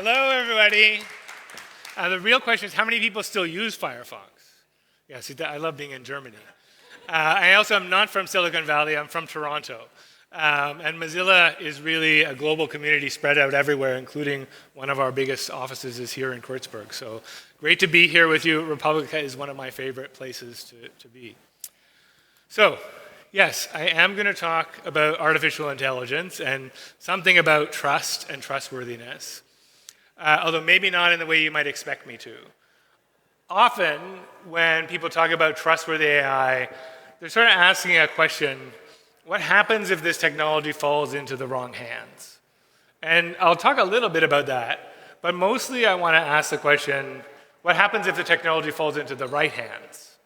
Hello, everybody. The real question is, how many people still use Firefox? Yeah, see, I love being in Germany. I also am not from Silicon Valley. I'm from Toronto. And Mozilla is really a global community spread out everywhere, including one of our biggest offices is here in Kreuzberg. So great to be here with you. Republica is one of my favorite places to be. So, yes, I am going to talk about artificial intelligence and something about trust and trustworthiness, although maybe not in the way you might expect me to. Often, when people talk about trustworthy AI, they're sort of asking a question, what happens if this technology falls into the wrong hands? And I'll talk a little bit about that, but mostly I want to ask the question, what happens if the technology falls into the right hands?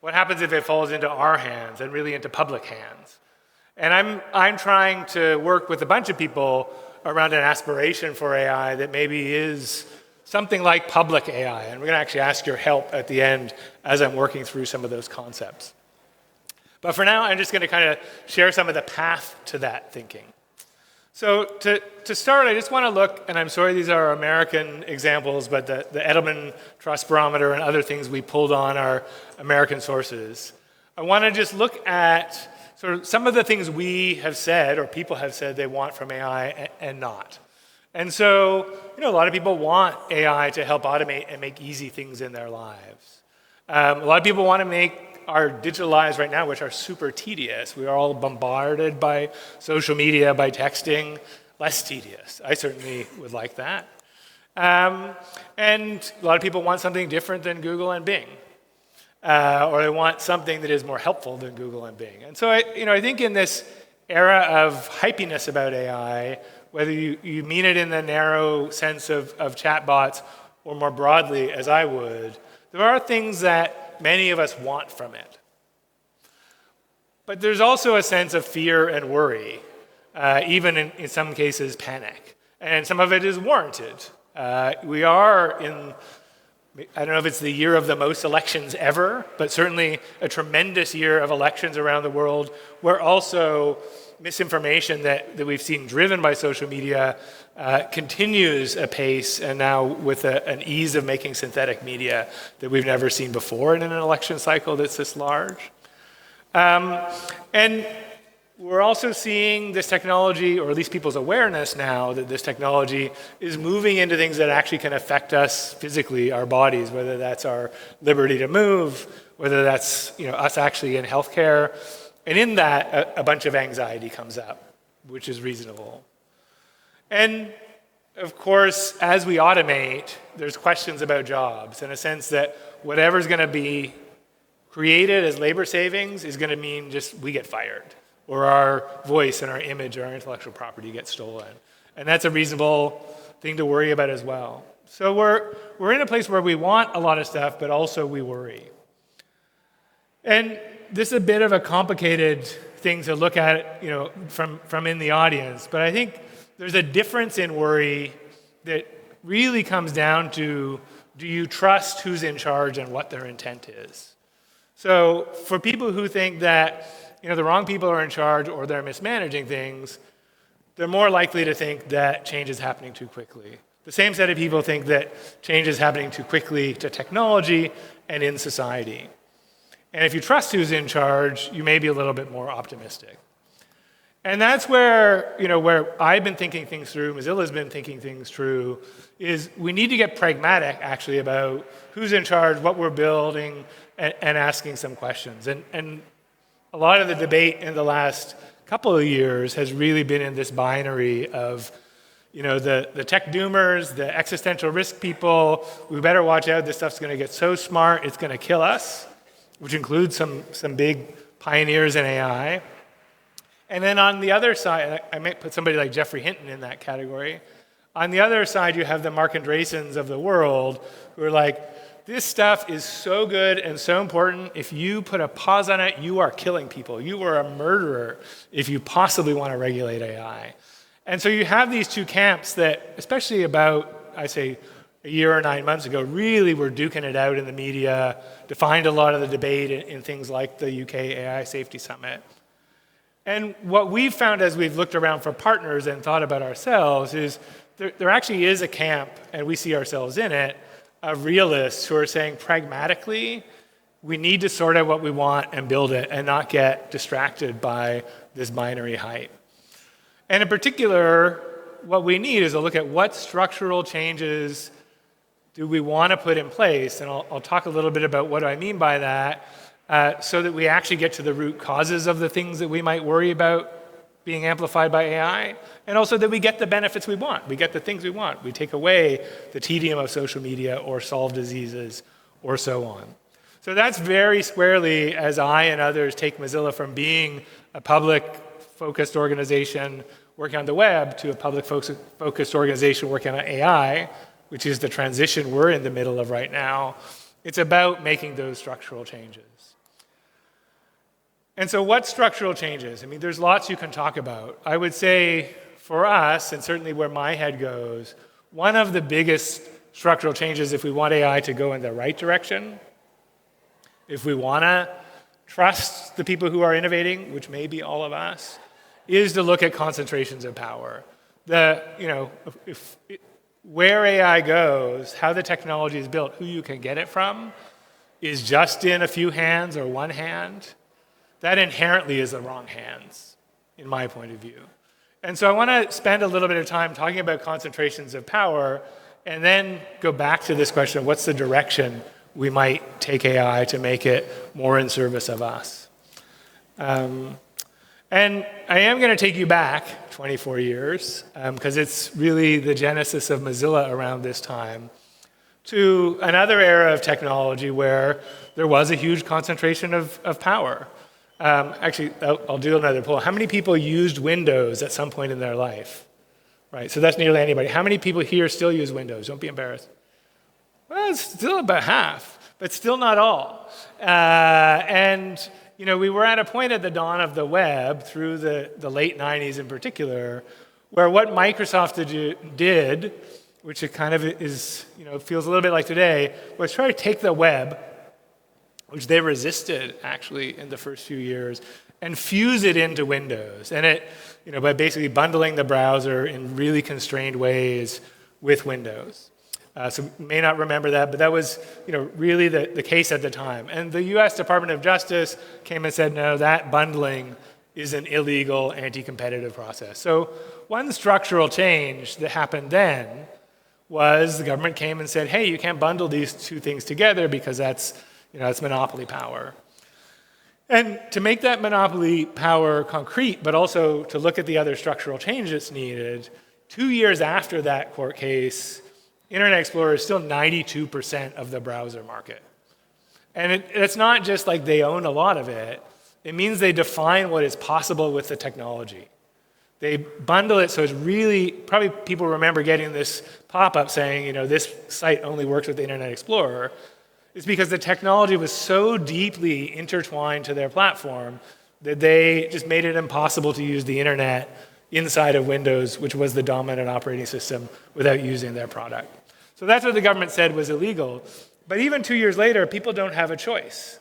What happens if it falls into our hands and really into public hands? And I'm trying to work with a bunch of people around an aspiration for AI that maybe is something like public AI. And we're going to actually ask your help at the end as I'm working through some of those concepts. But for now, I'm just going to kind of share some of the path to that thinking. So to start, I just want to look, and I'm sorry these are American examples, but the Edelman Trust Barometer and other things we pulled on are American sources. I want to just look at sort of some of the things we have said or people have said they want from AI and not. And so, a lot of people want AI to help automate and make easy things in their lives. A lot of people want to make our digital lives right now, which are super tedious. We are all bombarded by social media, by texting, less tedious. I certainly would like that. And a lot of people want something different than Google and Bing. Or they want something that is more helpful than Google and Bing. And so I think in this era of hypiness about AI, whether you mean it in the narrow sense of chatbots or more broadly, as I would, there are things that many of us want from it. But there's also a sense of fear and worry, even in some cases panic. And some of it is warranted. We are in, I don't know if it's the year of the most elections ever, but certainly a tremendous year of elections around the world, where also misinformation that we've seen driven by social media continues apace, and now with an ease of making synthetic media that we've never seen before in an election cycle that's this large. And we're also seeing this technology, or at least people's awareness now, that this technology is moving into things that actually can affect us physically, our bodies, whether that's our liberty to move, whether that's us actually in healthcare. And in that, a bunch of anxiety comes up, which is reasonable. And of course, as we automate, there's questions about jobs, in a sense that whatever's going to be created as labor savings is going to mean just we get fired, or our voice and our image or our intellectual property gets stolen. And that's a reasonable thing to worry about as well. So we're in a place where we want a lot of stuff, but also we worry. And this is a bit of a complicated thing to look at, from in the audience. But I think there's a difference in worry that really comes down to, do you trust who's in charge and what their intent is? So for people who think that the wrong people are in charge or they're mismanaging things, they're more likely to think that change is happening too quickly. The same set of people think that change is happening too quickly to technology and in society. And if you trust who's in charge, you may be a little bit more optimistic. And that's where I've been thinking things through, Mozilla's been thinking things through, is we need to get pragmatic, actually, about who's in charge, what we're building, and asking some questions. And a lot of the debate in the last couple of years has really been in this binary of the tech doomers, the existential risk people. We better watch out, this stuff's going to get so smart, it's going to kill us, which includes some big pioneers in AI. And then on the other side, I might put somebody like Geoffrey Hinton in that category. On the other side, you have the Mark Andreessens of the world who are like, this stuff is so good and so important. If you put a pause on it, you are killing people. You are a murderer if you possibly want to regulate AI. And so you have these two camps that, especially about, I say, a year or 9 months ago, really were duking it out in the media, defined a lot of the debate in things like the UK AI Safety Summit. And what we've found as we've looked around for partners and thought about ourselves is there actually is a camp, and we see ourselves in it, of realists who are saying pragmatically, we need to sort out what we want and build it and not get distracted by this binary hype. And in particular, what we need is to look at what structural changes do we want to put in place, and I'll talk a little bit about what I mean by that, so that we actually get to the root causes of the things that we might worry about being amplified by AI, and also that we get the benefits we want. We get the things we want. We take away the tedium of social media or solve diseases or so on. So that's very squarely as I and others take Mozilla from being a public-focused organization working on the web to a public-focused organization working on AI, which is the transition we're in the middle of right now. It's about making those structural changes. And so what structural changes? I mean, there's lots you can talk about. I would say for us, and certainly where my head goes, one of the biggest structural changes if we want AI to go in the right direction, if we want to trust the people who are innovating, which may be all of us, is to look at concentrations of power. Where AI goes, how the technology is built, who you can get it from, is just in a few hands or one hand. That inherently is the wrong hands, in my point of view. And so I want to spend a little bit of time talking about concentrations of power and then go back to this question of what's the direction we might take AI to make it more in service of us. And I am going to take you back 24 years, because it's really the genesis of Mozilla around this time, to another era of technology where there was a huge concentration of power. Actually, I'll do another poll. How many people used Windows at some point in their life? Right, so that's nearly anybody. How many people here still use Windows? Don't be embarrassed. Well, it's still about half, but still not all. And we were at a point at the dawn of the web, through the late 90s in particular, where what Microsoft did, which it kind of is, feels a little bit like today, was try to take the web, which they resisted actually in the first few years, and fuse it into Windows. And it, by basically bundling the browser in really constrained ways with Windows. So you may not remember that, but that was really the case at the time. And the US Department of Justice came and said, no, that bundling is an illegal anti-competitive process. So one structural change that happened then was the government came and said, hey, you can't bundle these two things together because that's monopoly power. And to make that monopoly power concrete, but also to look at the other structural change that's needed, 2 years after that court case, Internet Explorer is still 92% of the browser market. And it's not just like they own a lot of it. It means they define what is possible with the technology. They bundle it so it's really, probably people remember getting this pop-up saying, this site only works with Internet Explorer. It's because the technology was so deeply intertwined to their platform that they just made it impossible to use the internet inside of Windows, which was the dominant operating system, without using their product. So that's what the government said was illegal. But even 2 years later, people don't have a choice.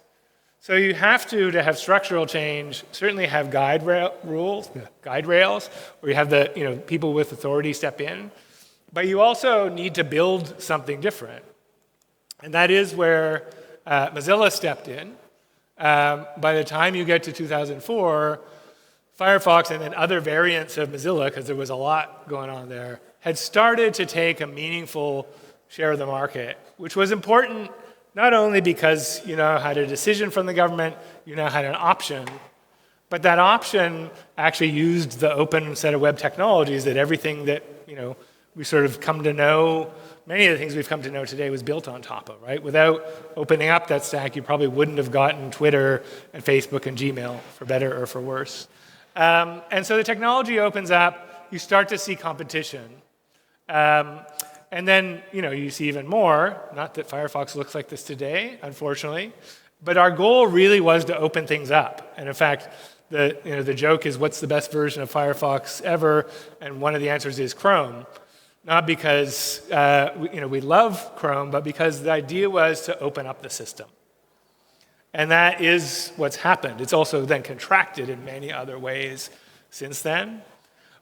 So you have to have structural change, certainly have guide rails, where you have the people with authority step in. But you also need to build something different. And that is where Mozilla stepped in. By the time you get to 2004, Firefox and then other variants of Mozilla, because there was a lot going on there, had started to take a meaningful share of the market, which was important not only because you now had a decision from the government, you now had an option, but that option actually used the open set of web technologies that everything that we sort of come to know, many of the things we've come to know today was built on top of, right? Without opening up that stack, you probably wouldn't have gotten Twitter and Facebook and Gmail, for better or for worse. And so the technology opens up, you start to see competition. And then, you see even more, not that Firefox looks like this today, unfortunately, but our goal really was to open things up. And in fact, the joke is, what's the best version of Firefox ever? And one of the answers is Chrome. Not because we love Chrome, but because the idea was to open up the system. And that is what's happened. It's also then contracted in many other ways since then.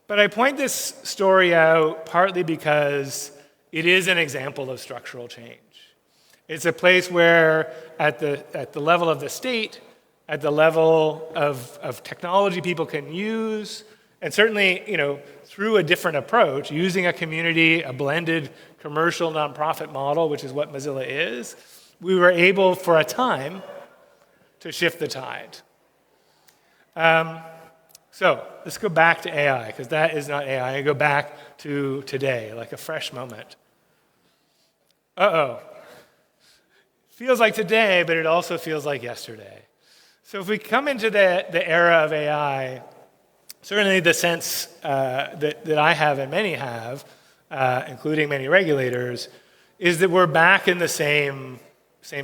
But I point this story out partly because it is an example of structural change. It's a place where at the level of the state, at the level of technology people can use, and certainly, through a different approach, using a community, a blended commercial nonprofit model, which is what Mozilla is, we were able for a time to shift the tide. So let's go back to AI, because that is not AI. I go back to today, like a fresh moment. Uh-oh. Feels like today, but it also feels like yesterday. So if we come into the era of AI, certainly the sense that I have and many have, including many regulators, is that we're back in the same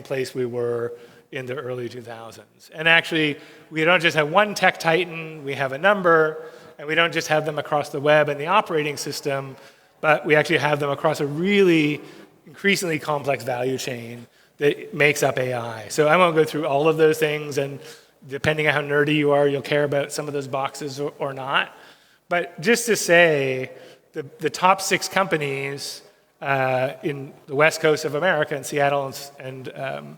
place we were in the early 2000s. And actually, we don't just have one tech titan, we have a number, and we don't just have them across the web and the operating system, but we actually have them across a really increasingly complex value chain that makes up AI. So I won't go through all of those things, and depending on how nerdy you are, you'll care about some of those boxes or not. But just to say, the top 6 companies in the West Coast of America, in Seattle and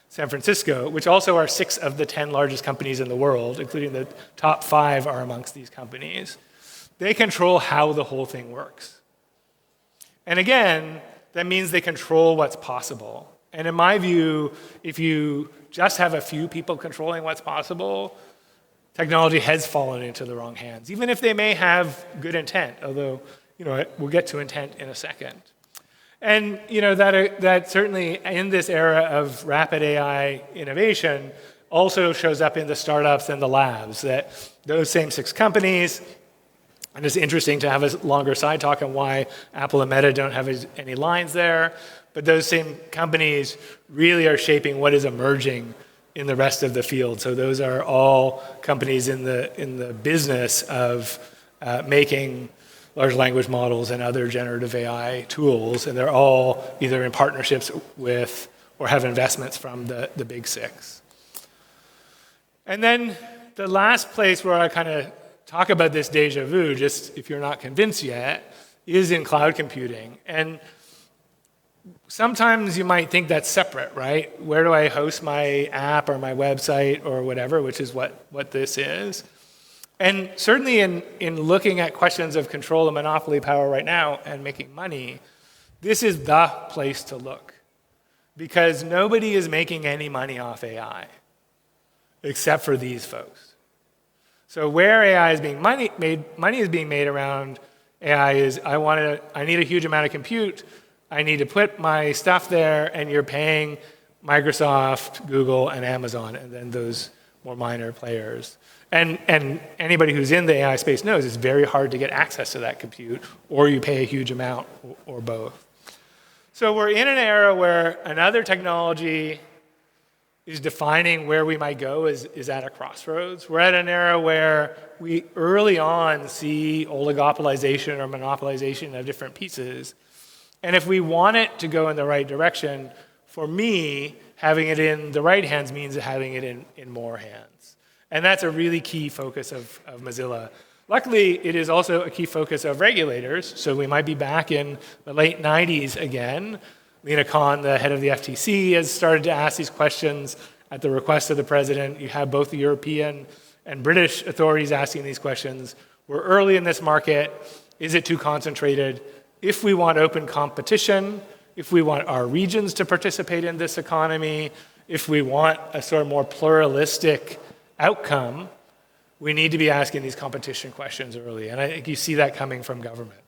San Francisco, which also are 6 of the 10 largest companies in the world, including the top 5 are amongst these companies, they control how the whole thing works. And again, that means they control what's possible. And in my view, if you just have a few people controlling what's possible, technology has fallen into the wrong hands, even if they may have good intent, although we'll get to intent in a second. And that certainly in this era of rapid AI innovation also shows up in the startups and the labs, that those same 6 companies, and it's interesting to have a longer side talk on why Apple and Meta don't have any lines there, but those same companies really are shaping what is emerging in the rest of the field. So those are all companies in the business of making large language models and other generative AI tools, and they're all either in partnerships with or have investments from the big 6. And then the last place where I kind of talk about this deja vu, just if you're not convinced yet, is in cloud computing. And sometimes you might think that's separate, right? Where do I host my app or my website or whatever, which is what this is. And certainly in looking at questions of control and monopoly power right now and making money, this is the place to look. Because nobody is making any money off AI, except for these folks. So where AI is being money is being made around AI is, I need a huge amount of compute, I need to put my stuff there, and you're paying Microsoft, Google, and Amazon, and then those more minor players. And anybody who's in the AI space knows it's very hard to get access to that compute, or you pay a huge amount, or both. So we're in an era where another technology is defining where we might go is at a crossroads. We're at an era where we early on see oligopolization or monopolization of different pieces. And if we want it to go in the right direction, for me, having it in the right hands means having it in more hands. And that's a really key focus of Mozilla. Luckily, it is also a key focus of regulators. So we might be back in the late 90s again. Lena Khan, the head of the FTC, has started to ask these questions at the request of the president. You have both the European and British authorities asking these questions. We're early in this market. Is it too concentrated? If we want open competition, if we want our regions to participate in this economy, if we want a sort of more pluralistic outcome, we need to be asking these competition questions early. And I think you see that coming from government.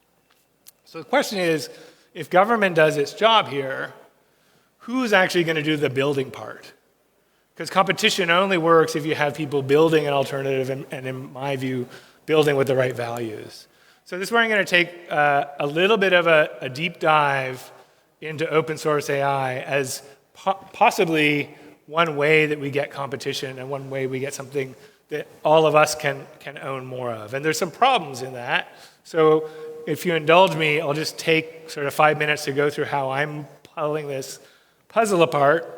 So the question is, if government does its job here, who's actually going to do the building part? Because competition only works if you have people building an alternative and in my view, building with the right values. So this is where I'm going to take a little bit of a deep dive into open source AI as possibly one way that we get competition and one way we get something that all of us can own more of. And there's some problems in that. So if you indulge me, I'll just take sort of 5 minutes to go through how I'm pulling this puzzle apart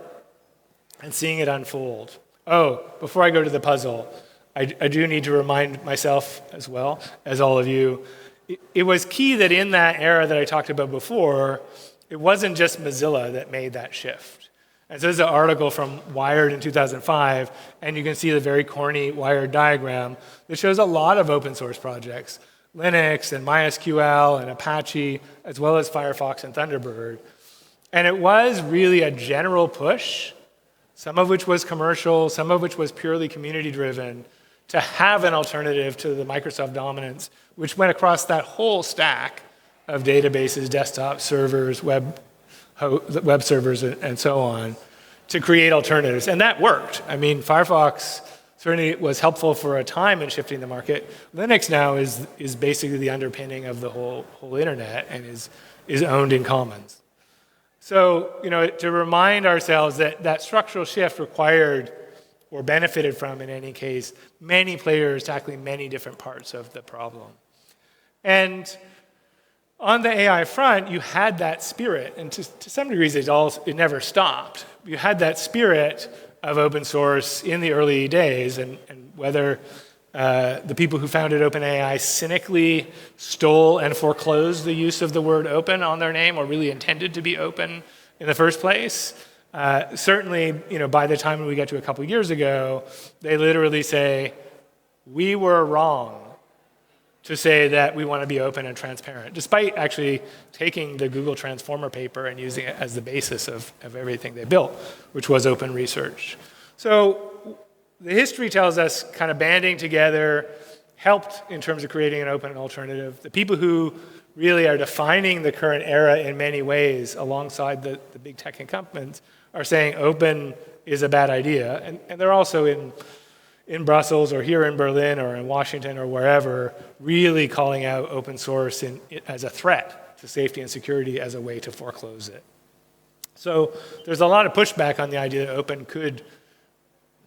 and seeing it unfold. Oh, before I go to the puzzle, I do need to remind myself as well as all of you, it was key that in that era that I talked about before, it wasn't just Mozilla that made that shift. And so this is an article from Wired in 2005, and you can see the very corny Wired diagram that shows a lot of open source projects, Linux and MySQL and Apache, as well as Firefox and Thunderbird. And it was really a general push, some of which was commercial, some of which was purely community-driven, to have an alternative to the Microsoft dominance, which went across that whole stack of databases, desktop servers, web servers, and so on, to create alternatives. And that worked. I mean, Firefox certainly was helpful for a time in shifting the market. Linux now is basically the underpinning of the whole internet and is owned in commons. So, to remind ourselves that that structural shift required or benefited from, in any case, many players tackling many different parts of the problem. And on the AI front, you had that spirit, and to some degrees it never stopped. You had that spirit of open source in the early days, and whether the people who founded OpenAI cynically stole and foreclosed the use of the word open on their name or really intended to be open in the first place. Certainly, by the time we get to a couple years ago, they literally say, we were wrong to say that we want to be open and transparent, despite actually taking the Google Transformer paper and using it as the basis of everything they built, which was open research. So the history tells us kind of banding together helped in terms of creating an open alternative. The people who really are defining the current era in many ways alongside the big tech incumbents are saying open is a bad idea. And they're also in Brussels or here in Berlin or in Washington or wherever, really calling out open source as a threat to safety and security as a way to foreclose it. So there's a lot of pushback on the idea that open could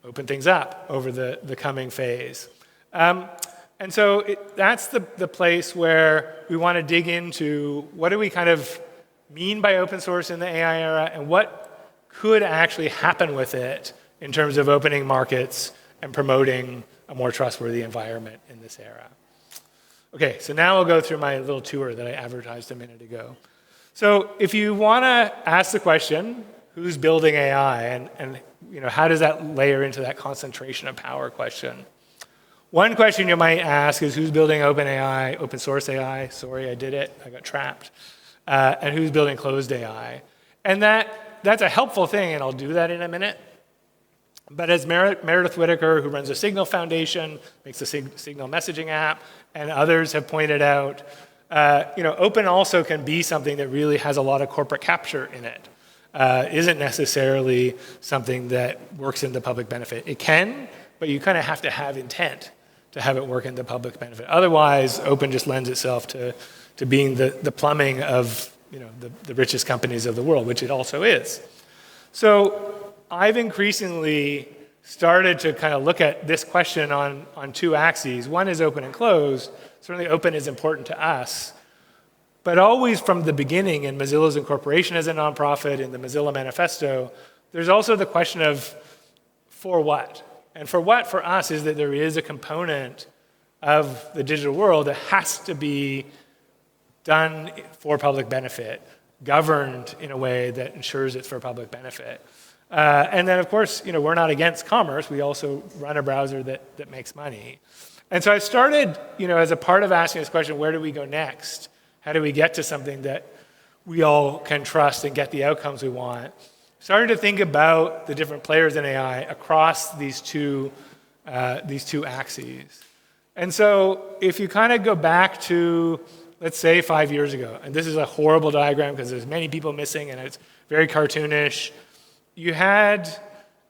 open things up over the coming phase. And so that's the place where we want to dig into what do we kind of mean by open source in the AI era and what could actually happen with it in terms of opening markets and promoting a more trustworthy environment in this era. Okay, so now I'll go through my little tour that I advertised a minute ago. So if you want to ask the question, who's building AI, and how does that layer into that concentration of power question? One question you might ask is who's building open AI, open source AI? Sorry, I did it. I got trapped. And who's building closed AI? And that's a helpful thing, and I'll do that in a minute. But as Meredith Whittaker, who runs the Signal Foundation, makes a Signal messaging app, and others have pointed out, open also can be something that really has a lot of corporate capture in it. Isn't necessarily something that works in the public benefit. It can, but you kind of have to have intent to have it work in the public benefit. Otherwise, open just lends itself to being the plumbing of the richest companies of the world, which it also is. So I've increasingly started to kind of look at this question on two axes. One is open and closed. Certainly open is important to us. But always from the beginning in Mozilla's incorporation as a nonprofit, in the Mozilla Manifesto, there's also the question of for what? And for what for us is that there is a component of the digital world that has to be done for public benefit, governed in a way that ensures it's for public benefit. And then, of course, we're not against commerce. We also run a browser that makes money. And so I started, as a part of asking this question, where do we go next? How do we get to something that we all can trust and get the outcomes we want? Started to think about the different players in AI across these two axes. And so if you kind of go back to, let's say, 5 years ago, and this is a horrible diagram because there's many people missing and it's very cartoonish. You had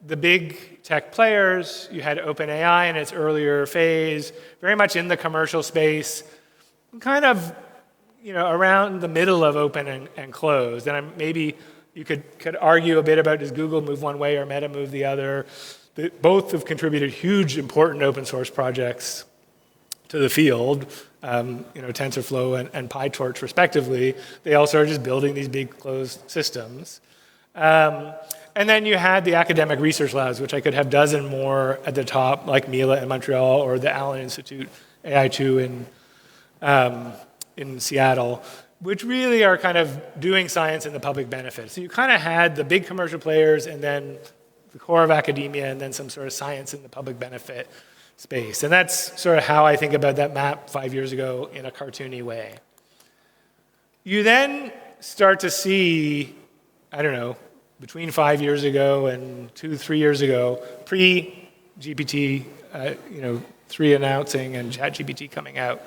the big tech players, you had OpenAI in its earlier phase, very much in the commercial space, kind of around the middle of open and closed. And maybe you could argue a bit about does Google move one way or Meta move the other. Both have contributed huge, important open source projects to the field, TensorFlow and PyTorch respectively. They also are just building these big closed systems. And then you had the academic research labs, which I could have a dozen more at the top, like Mila in Montreal or the Allen Institute, AI2 in Seattle, which really are kind of doing science in the public benefit. So you kind of had the big commercial players and then the core of academia and then some sort of science in the public benefit space. And that's sort of how I think about that map 5 years ago in a cartoony way. You then start to see, I don't know, between 5 years ago and 2-3 years ago, pre-GPT, 3 announcing and ChatGPT coming out,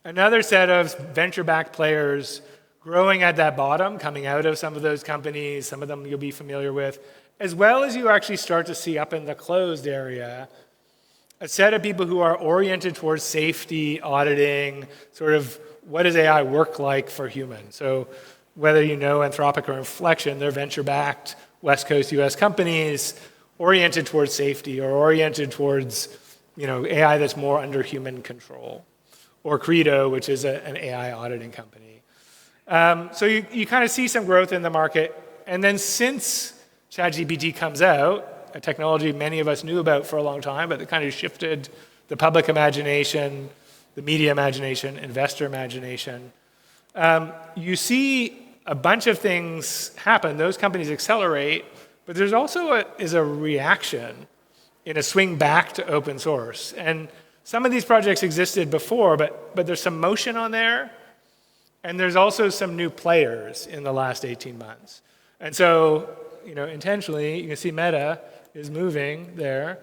another set of venture-backed players growing at that bottom, coming out of some of those companies, some of them you'll be familiar with, as well as you actually start to see up in the closed area, a set of people who are oriented towards safety, auditing, sort of what does AI work like for humans. So whether you know Anthropic or Inflection, they're venture-backed West Coast US companies oriented towards safety or oriented towards AI that's more under human control. Or Credo, which is an AI auditing company. So you kind of see some growth in the market. And then since ChatGPT comes out, a technology many of us knew about for a long time, but it kind of shifted the public imagination, the media imagination, investor imagination. You see a bunch of things happen. Those companies accelerate, but there's also a reaction in a swing back to open source. And some of these projects existed before, but there's some motion on there, and there's also some new players in the last 18 months. And so, intentionally, you can see Meta is moving there,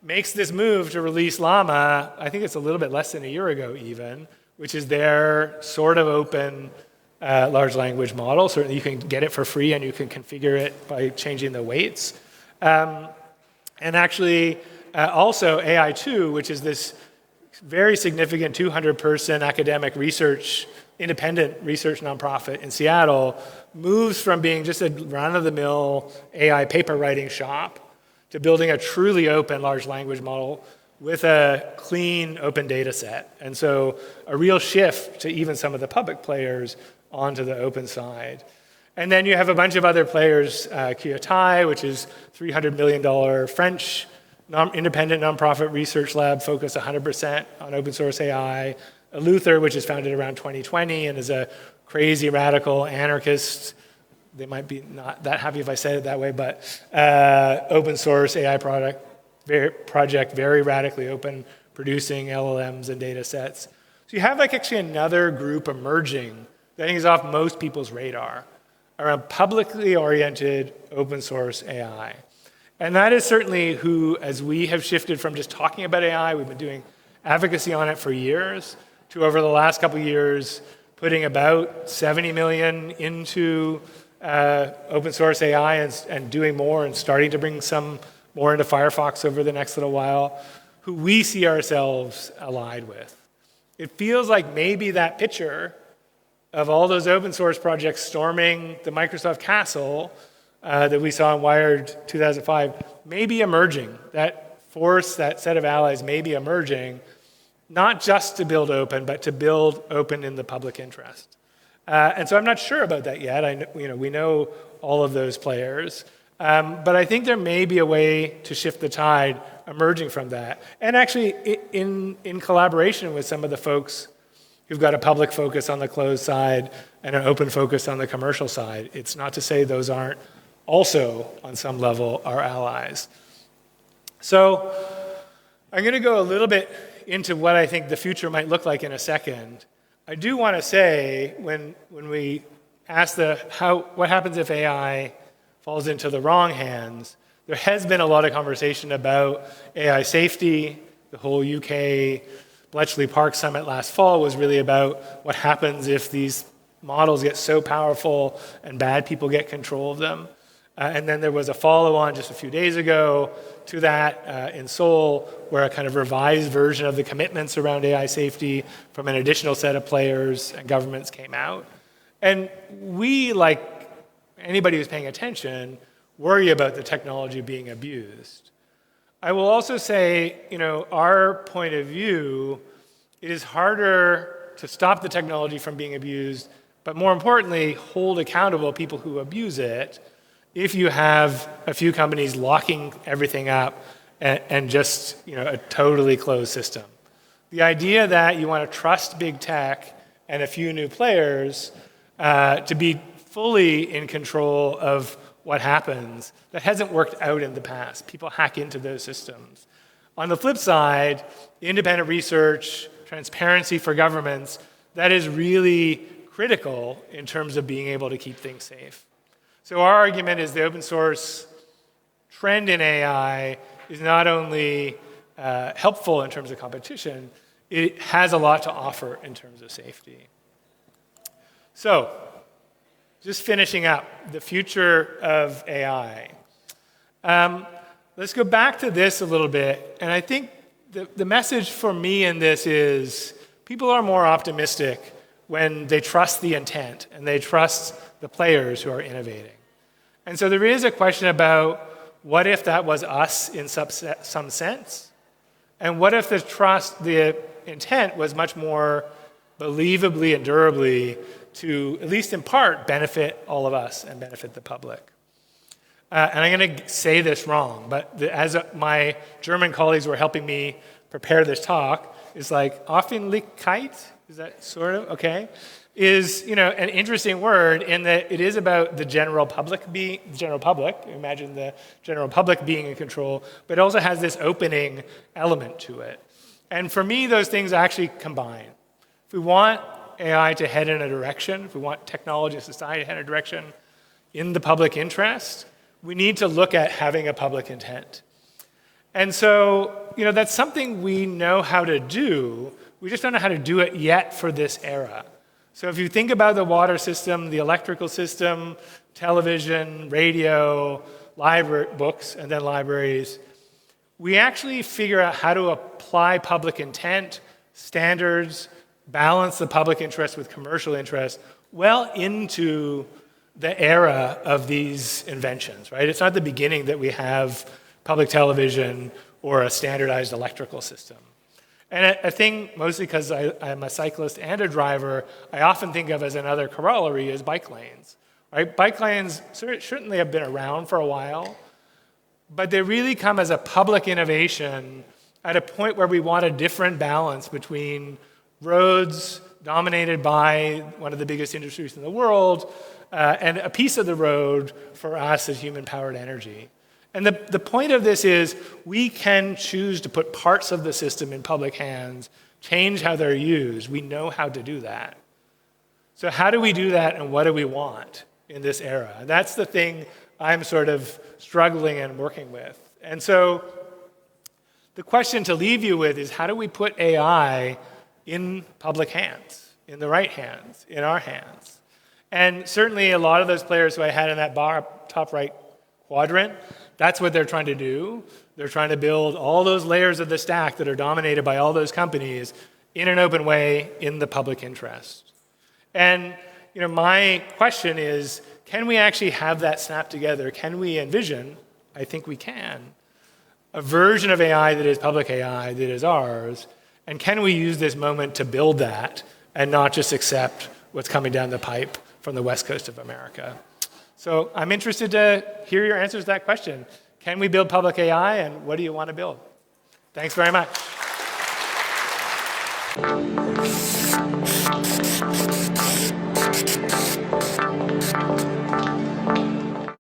makes this move to release Llama, I think it's a little bit less than a year ago even, which is their sort of open large language model. Certainly you can get it for free and you can configure it by changing the weights. And actually, also AI2, which is this very significant 200-person academic research, independent research nonprofit in Seattle, moves from being just a run-of-the-mill AI paper writing shop to building a truly open large language model with a clean open data set. And so a real shift to even some of the public players onto the open side. And then you have a bunch of other players, Kyotai, which is $300 million French independent nonprofit research lab focused 100% on open source AI. Luther, which is founded around 2020 and is a crazy radical anarchist. They might be not that happy if I said it that way, but open source AI project, very radically open, producing LLMs and data sets. So you have actually another group emerging that I think is off most people's radar around publicly oriented open source AI. And that is certainly who, as we have shifted from just talking about AI, we've been doing advocacy on it for years, to over the last couple of years, putting about 70 million into open source AI and doing more and starting to bring some more into Firefox over the next little while, who we see ourselves allied with. It feels like maybe that picture of all those open source projects storming the Microsoft castle that we saw in Wired 2005 may be emerging. That force, that set of allies may be emerging, not just to build open, but to build open in the public interest. And so I'm not sure about that yet. We know all of those players. But I think there may be a way to shift the tide emerging from that. And actually, in collaboration with some of the folks who've got a public focus on the closed side and an open focus on the commercial side. It's not to say those aren't also, on some level, our allies. So I'm going to go a little bit into what I think the future might look like in a second. I do want to say, when we ask what happens if AI falls into the wrong hands, there has been a lot of conversation about AI safety. The whole UK Bletchley Park Summit last fall was really about what happens if these models get so powerful and bad people get control of them. And then there was a follow-on just a few days ago to that in Seoul, where a kind of revised version of the commitments around AI safety from an additional set of players and governments came out. And we, like anybody who's paying attention, worry about the technology being abused. I will also say, our point of view, it is harder to stop the technology from being abused, but more importantly, hold accountable people who abuse it if you have a few companies locking everything up and just a totally closed system. The idea that you want to trust big tech and a few new players to be fully in control of what happens, that hasn't worked out in the past. People hack into those systems. On the flip side, independent research, transparency for governments, that is really critical in terms of being able to keep things safe. So our argument is the open source trend in AI is not only helpful in terms of competition, it has a lot to offer in terms of safety. So, just finishing up, the future of AI. Let's go back to this a little bit, and I think the message for me in this is people are more optimistic when they trust the intent and they trust the players who are innovating. And so there is a question about what if that was us in some sense? And what if the intent was much more believably and durably to, at least in part, benefit all of us and benefit the public? And I'm going to say this wrong, but as my German colleagues were helping me prepare this talk, it's like Öffentlichkeit, is that sort of okay? Is an interesting word in that it is about the general public. Imagine the general public being in control, but it also has this opening element to it. And for me, those things actually combine. If we want AI to head in a direction, if we want technology and society to head in a direction in the public interest, we need to look at having a public intent. And so, that's something we know how to do. We just don't know how to do it yet for this era. So if you think about the water system, the electrical system, television, radio, books, and then libraries, we actually figure out how to apply public intent, standards, balance the public interest with commercial interest well into the era of these inventions, right? It's not the beginning that we have public television or a standardized electrical system. And a thing, mostly because I'm a cyclist and a driver, I often think of as another corollary is bike lanes. Right? Bike lanes certainly have been around for a while, but they really come as a public innovation at a point where we want a different balance between roads dominated by one of the biggest industries in the world and a piece of the road for us as human-powered energy. And the point of this is we can choose to put parts of the system in public hands, change how they're used. We know how to do that. So how do we do that, and what do we want in this era? And that's the thing I'm sort of struggling and working with. And so the question to leave you with is, how do we put AI in public hands, in the right hands, in our hands? And certainly a lot of those players who I had in that top right quadrant, that's what they're trying to do. They're trying to build all those layers of the stack that are dominated by all those companies in an open way in the public interest. And my question is, can we actually have that snap together? Can we envision, I think we can, a version of AI that is public AI, that is ours, and can we use this moment to build that and not just accept what's coming down the pipe from the west coast of America? So I'm interested to hear your answers to that question. Can we build public AI, and what do you want to build? Thanks very much.